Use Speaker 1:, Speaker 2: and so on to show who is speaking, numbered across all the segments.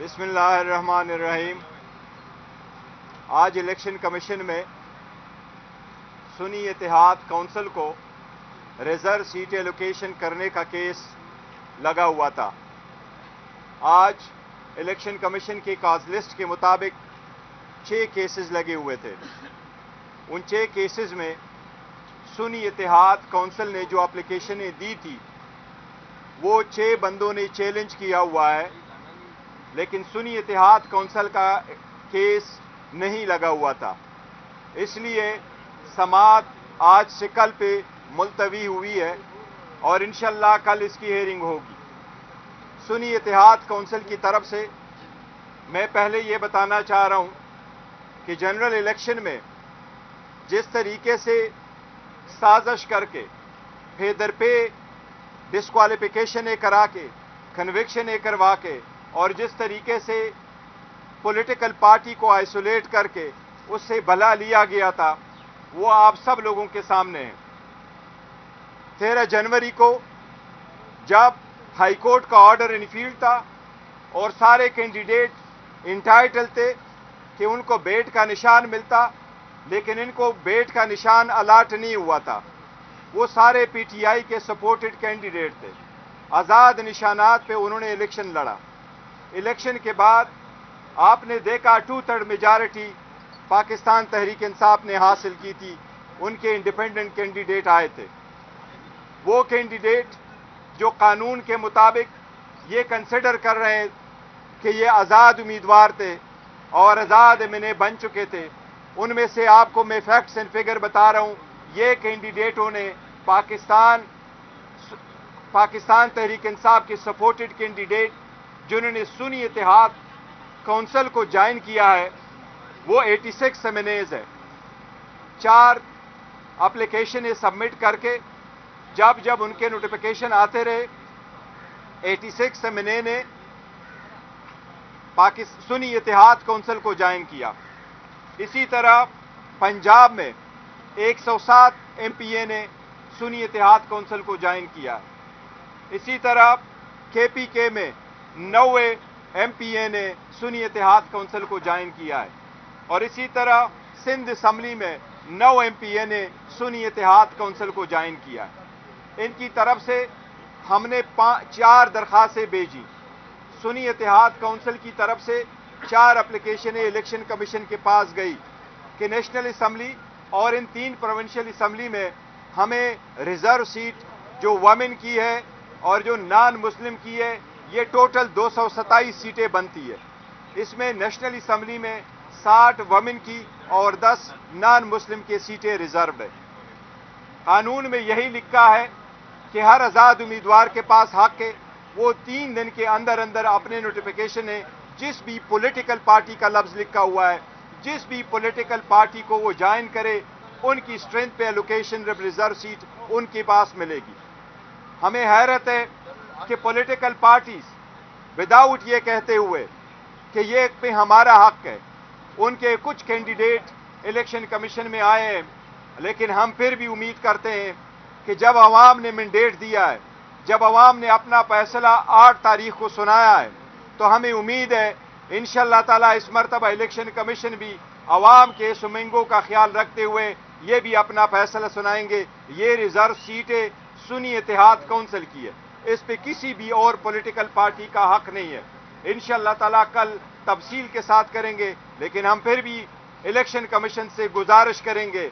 Speaker 1: بسم اللہ الرحمن الرحیم۔ آج الیکشن کمیشن میں سنی اتحاد کونسل کو ریزرو سیٹ ایلوکیشن کرنے کا کیس لگا ہوا تھا۔ آج الیکشن کمیشن کی کاز لسٹ کے مطابق 6 کیسز لگے ہوئے تھے۔ ان 6 کیسز میں سنی اتحاد کونسل نے جو اپلیکیشنیں دی تھی وہ 6 بندوں نے چیلنج کیا ہوا ہے، لیکن سنی اتحاد کونسل کا کیس نہیں لگا ہوا تھا۔ اس لیے سماعت آج سے کل پہ ملتوی ہوئی ہے اور انشاءاللہ کل اس کی ہیئرنگ ہوگی۔ سنی اتحاد کونسل کی طرف سے میں پہلے یہ بتانا چاہ رہا ہوں کہ جنرل الیکشن میں جس طریقے سے سازش کر کے پھیدر پہ ڈسکوالیفیکیشنیں کرا کے کنوکشنیں کروا کے اور جس طریقے سے پولیٹیکل پارٹی کو آئسولیٹ کر کے اس سے بھلا لیا گیا تھا وہ آپ سب لوگوں کے سامنے ہے۔ 13 جنوری کو جب ہائی کورٹ کا آرڈر انفیلڈ تھا اور سارے کینڈیڈیٹ انٹائٹل تھے کہ ان کو بیٹ کا نشان ملتا، لیکن ان کو بیٹ کا نشان الاٹ نہیں ہوا تھا۔ وہ سارے پی ٹی آئی کے سپورٹڈ کینڈیڈیٹ تھے۔ آزاد نشانات پہ انہوں نے الیکشن لڑا۔ الیکشن کے بعد آپ نے دیکھا 2/3 میجارٹی پاکستان تحریک انصاف نے حاصل کی تھی، ان کے انڈیپینڈنٹ کینڈیڈیٹ آئے تھے۔ وہ کینڈیڈیٹ جو قانون کے مطابق یہ کنسیڈر کر رہے ہیں کہ یہ آزاد امیدوار تھے اور آزاد ایمنے بن چکے تھے، ان میں سے آپ کو میں فیکٹس اینڈ فگر بتا رہا ہوں۔ یہ کینڈیڈیٹوں نے پاکستان تحریک انصاف کے سپورٹڈ کینڈیڈیٹ جنہوں نے سنی اتحاد کونسل کو جوائن کیا ہے وہ 86 ایمنیز ہے۔ 4 اپلیکیشنیں سبمٹ کر کے جب ان کے نوٹیفیکیشن آتے رہے 86 ایمنے نے سنی اتحاد کونسل کو جوائن کیا۔ اسی طرح پنجاب میں 107 ایم پی اے نے سنی اتحاد کونسل کو جوائن کیا۔ اسی طرح کے پی کے میں 90 ایم پی اے نے سنی اتحاد کونسل کو جوائن کیا ہے، اور اسی طرح سندھ اسمبلی میں 9 ایم پی اے نے سنی اتحاد کونسل کو جوائن کیا ہے۔ ان کی طرف سے ہم نے 4 درخواستیں بھیجی۔ سنی اتحاد کونسل کی طرف سے 4 اپلیکیشنیں الیکشن کمیشن کے پاس گئی کہ نیشنل اسمبلی اور ان 3 پروونشل اسمبلی میں ہمیں ریزرو سیٹ جو وومن کی ہے اور جو نان مسلم کی ہے یہ ٹوٹل 227 سیٹیں بنتی ہے۔ اس میں نیشنل اسمبلی میں 60 وومن کی اور 10 نان مسلم کی سیٹیں ریزروڈ ہے۔ قانون میں یہی لکھا ہے کہ ہر آزاد امیدوار کے پاس حق ہے وہ 3 دن کے اندر اپنے نوٹیفیکیشن ہے جس بھی پولیٹیکل پارٹی کا لفظ لکھا ہوا ہے جس بھی پولیٹیکل پارٹی کو وہ جوائن کرے ان کی اسٹرینتھ پہ ایلوکیشن ریزرو سیٹ ان کے پاس ملے گی۔ ہمیں حیرت ہے کہ پولیٹیکل پارٹیز وداؤٹ یہ کہتے ہوئے کہ یہ پہ ہمارا حق ہے، ان کے کچھ کینڈیڈیٹ الیکشن کمیشن میں آئے ہیں، لیکن ہم پھر بھی امید کرتے ہیں کہ جب عوام نے مینڈیٹ دیا ہے، جب عوام نے اپنا فیصلہ 8 تاریخ کو سنایا ہے، تو ہمیں امید ہے انشاءاللہ تعالیٰ اس مرتبہ الیکشن کمیشن بھی عوام کے اس امنگوں کا خیال رکھتے ہوئے یہ بھی اپنا فیصلہ سنائیں گے۔ یہ ریزرو سیٹیں سنی اتحاد کونسل کی ہے، اس پہ کسی بھی اور پولیٹیکل پارٹی کا حق نہیں ہے۔ انشاءاللہ تعالیٰ کل تفصیل کے ساتھ کریں گے، لیکن ہم پھر بھی الیکشن کمیشن سے گزارش کریں گے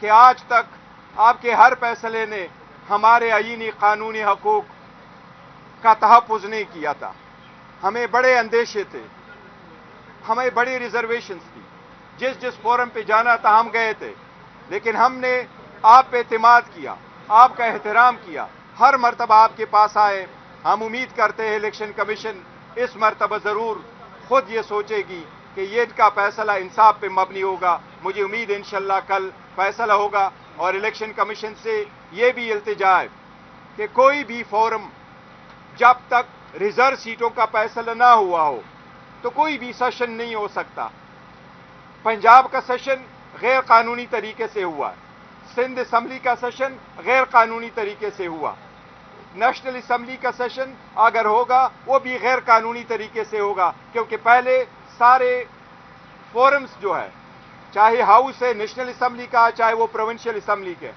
Speaker 1: کہ آج تک آپ کے ہر فیصلے نے ہمارے آئینی قانونی حقوق کا تحفظ نہیں کیا تھا۔ ہمیں بڑے اندیشے تھے، ہمیں بڑی ریزرویشنز تھی، جس فورم پہ جانا تھا ہم گئے تھے، لیکن ہم نے آپ پہ اعتماد کیا، آپ کا احترام کیا، ہر مرتبہ آپ کے پاس آئے۔ ہم امید کرتے ہیں الیکشن کمیشن اس مرتبہ ضرور خود یہ سوچے گی کہ یہ ان کا فیصلہ انصاف پہ مبنی ہوگا۔ مجھے امید ہے انشاءاللہ کل فیصلہ ہوگا، اور الیکشن کمیشن سے یہ بھی التجا ہے کہ کوئی بھی فورم جب تک ریزرو سیٹوں کا فیصلہ نہ ہوا ہو تو کوئی بھی سیشن نہیں ہو سکتا۔ پنجاب کا سیشن غیر قانونی طریقے سے ہوا، سندھ اسمبلی کا سیشن غیر قانونی طریقے سے ہوا، نیشنل اسمبلی کا سیشن اگر ہوگا وہ بھی غیر قانونی طریقے سے ہوگا، کیونکہ پہلے سارے فورمز جو ہے، چاہے ہاؤس ہے نیشنل اسمبلی کا، چاہے وہ پروونشل اسمبلی کے،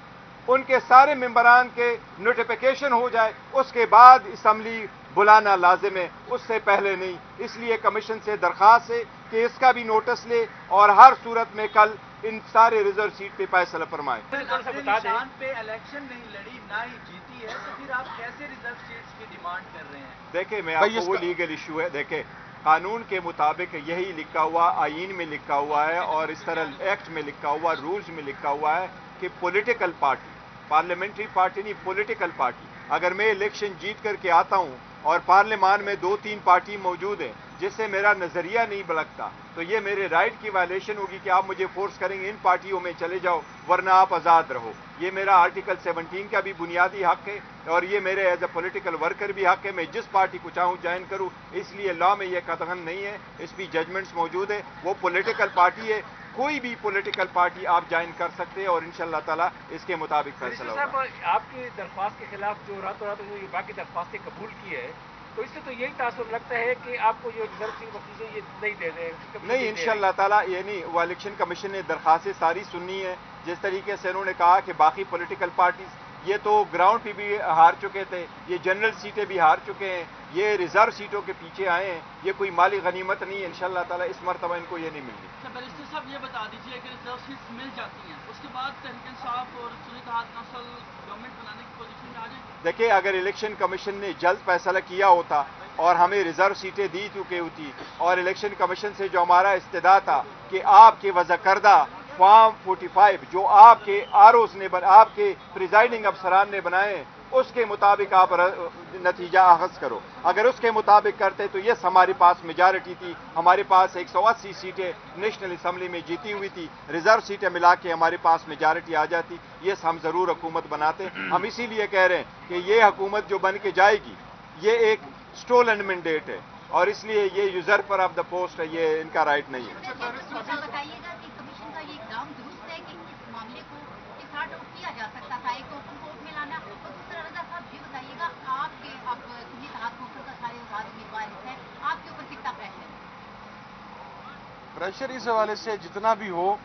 Speaker 1: ان کے سارے ممبران کے نوٹیفیکیشن ہو جائے، اس کے بعد اسمبلی بلانا لازم ہے، اس سے پہلے نہیں۔ اس لیے کمیشن سے درخواست ہے کہ اس کا بھی نوٹس لے اور ہر صورت میں کل ان سارے ریزرو سیٹ پہ فیصلہ فرمائے۔
Speaker 2: اپنے نشان پہ الیکشن نہیں لڑی، نہ ہی جیتی ہے، تو پھر آپ کیسے ریزرو سیٹس کی ڈیمانڈ کر رہے ہیں؟
Speaker 1: دیکھیں میں آپ کو وہ لیگل ایشو ہے، دیکھیں قانون کے مطابق یہی لکھا ہوا، آئین میں لکھا ہوا ہے اور اس طرح ایکٹ میں لکھا ہوا، رولز میں لکھا ہوا ہے کہ پولیٹیکل پارٹی، پارلیمنٹری پارٹی نہیں، پولیٹیکل پارٹی، اگر میں الیکشن جیت کر کے آتا ہوں اور پارلیمان میں 2-3 پارٹی موجود ہیں جس سے میرا نظریہ نہیں بلکتا، تو یہ میرے رائٹ کی وائلیشن ہوگی کہ آپ مجھے فورس کریں گے ان پارٹیوں میں چلے جاؤ ورنہ آپ آزاد رہو۔ یہ میرا آرٹیکل 17 کا بھی بنیادی حق ہے اور یہ میرے ایز اے پولیٹیکل ورکر بھی حق ہے، میں جس پارٹی کو چاہوں جوائن کروں، اس لیے لا میں یہ قطعاً نہیں ہے، اس بھی ججمنٹس موجود ہے، وہ پولیٹیکل پارٹی ہے، کوئی بھی پولیٹیکل پارٹی آپ جوائن کر سکتے ہیں اور انشاءاللہ تعالیٰ اس کے مطابق فیصلہ ہوگا۔
Speaker 3: صاحب آپ کی درخواست کے خلاف جو راتوں رات جو باقی درخواستیں قبول کی ہے، تو اس سے تو یہی تاثر لگتا ہے کہ آپ کو جو ریزرو سیٹ وقت سے یہ نہیں دے رہے ہیں۔
Speaker 1: نہیں انشاءاللہ تعالیٰ، یہ نہیں، وہ الیکشن کمیشن نے درخواستیں ساری سنی ہے، جس طریقے سے انہوں نے کہا کہ باقی پولیٹیکل پارٹیز یہ تو گراؤنڈ پہ بھی ہار چکے تھے، یہ جنرل سیٹیں بھی ہار چکے ہیں، یہ ریزرو سیٹوں کے پیچھے آئے ہیں، یہ کوئی مالی غنیمت نہیں ہے، انشاءاللہ تعالیٰ اس مرتبہ ان کو یہ نہیں ملنی۔
Speaker 4: بیرسٹر صاحب یہ بتا دیجیے کہ ریزرو سیٹس مل جاتی ہیں، اس کے بعد تحریک انصاف اور سنی اتحاد کونسل گورنمنٹ بنانے کی پوزیشن میں آ جائیں گے؟
Speaker 1: دیکھیں اگر الیکشن کمیشن نے جلد فیصلہ کیا ہوتا اور ہمیں ریزرو سیٹیں دی چکی ہوتی اور الیکشن کمیشن سے جو ہمارا استدعا تھا کہ آپ کے وضع کردہ فارم 45 جو آپ کے آرઓز نے آپ کے پریزائڈنگ افسران نے بنائے ہیں اس کے مطابق آپ نتیجہ اخذ کرو، اگر اس کے مطابق کرتے تو یس ہمارے پاس میجارٹی تھی، ہمارے پاس 180 سیٹیں نیشنل اسمبلی میں جیتی ہوئی تھی، ریزرو سیٹیں ملا کے ہمارے پاس میجارٹی آ جاتی، یس ہم ضرور حکومت بناتے۔ ہم اسی لیے کہہ رہے ہیں کہ یہ حکومت جو بن کے جائے گی یہ ایک اسٹولن مینڈیٹ ہے اور اس لیے یہ یوزرپر آف دا پوسٹ ہے، یہ ان کا رائٹ نہیں ہے۔
Speaker 5: بتائیے گا کہ کمیشن کا یہ اقدام درست ہے کہ اس معاملے کو اسٹارٹ کیا جا سکتا تھا، ایک اوپن کورٹ میں لانا، اور دوسرا رضا صاحب یہ بتائیے گا آپ کے اب سنی اتحاد کونسل کا سارے آزاد امیدوار ہیں، آپ کے اوپر کتنا پریشر ہے؟
Speaker 6: پریشر اس حوالے سے جتنا بھی ہو،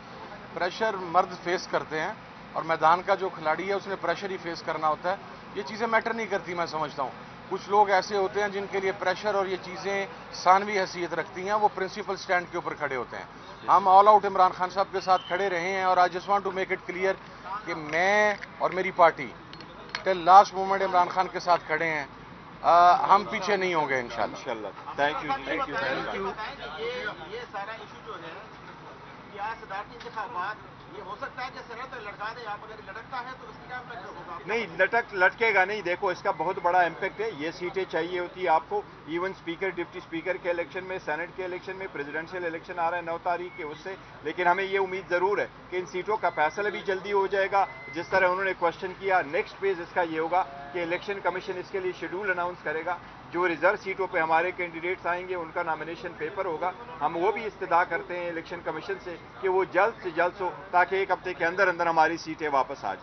Speaker 6: پریشر مرد فیس کرتے ہیں اور میدان کا جو کھلاڑی ہے اس نے پریشر ہی فیس کرنا ہوتا ہے، یہ چیزیں میٹر نہیں کرتی میں سمجھتا ہوں۔ کچھ لوگ ایسے ہوتے ہیں جن کے لیے پریشر اور یہ چیزیں ثانوی حیثیت رکھتی ہیں، وہ پرنسپل سٹینڈ کے اوپر کھڑے ہوتے ہیں۔ ہم آل آؤٹ عمران خان صاحب کے ساتھ کھڑے رہے ہیں اور I just want to make it clear کہ میں اور میری party till last moment Imran Khan کے ساتھ کھڑے ہیں، ہم پیچھے نہیں ہوں گے انشاءاللہ۔
Speaker 1: Thank you, thank you, thank you.
Speaker 2: یہ سارا ایشو جو ہے یا صدارتی انتخابات، یہ ہو سکتا ہے کہ سرحد لڑکا دے، آپ اگر لڑکتا ہے تو اس کی کیا امپیکٹ ہوگا؟
Speaker 1: نہیں لٹکے گا نہیں، دیکھو اس کا بہت بڑا امپیکٹ ہے، یہ سیٹیں چاہیے ہوتی ہے آپ کو، ایون اسپیکر ڈپٹی اسپیکر کے الیکشن میں، سینٹ کے الیکشن میں، پریزیڈنشیل الیکشن آ رہا ہے 9 تاریخ کے، اس سے، لیکن ہمیں یہ امید ضرور ہے کہ ان سیٹوں کا فیصلہ بھی جلدی ہو جائے گا، جس طرح انہوں نے کوشچن کیا۔ نیکسٹ فیز اس کا یہ ہوگا کہ الیکشن کمیشن اس کے لیے شیڈول اناؤنس کرے گا، جو ریزرو سیٹوں پہ ہمارے کینڈیڈیٹس آئیں گے ان کا نامینیشن پیپر ہوگا، ہم وہ بھی استدعا کرتے ہیں الیکشن کمیشن سے کہ وہ جلد سے جلد ہو تاکہ 1 ہفتے کے اندر اندر ہماری سیٹیں واپس آ جائیں۔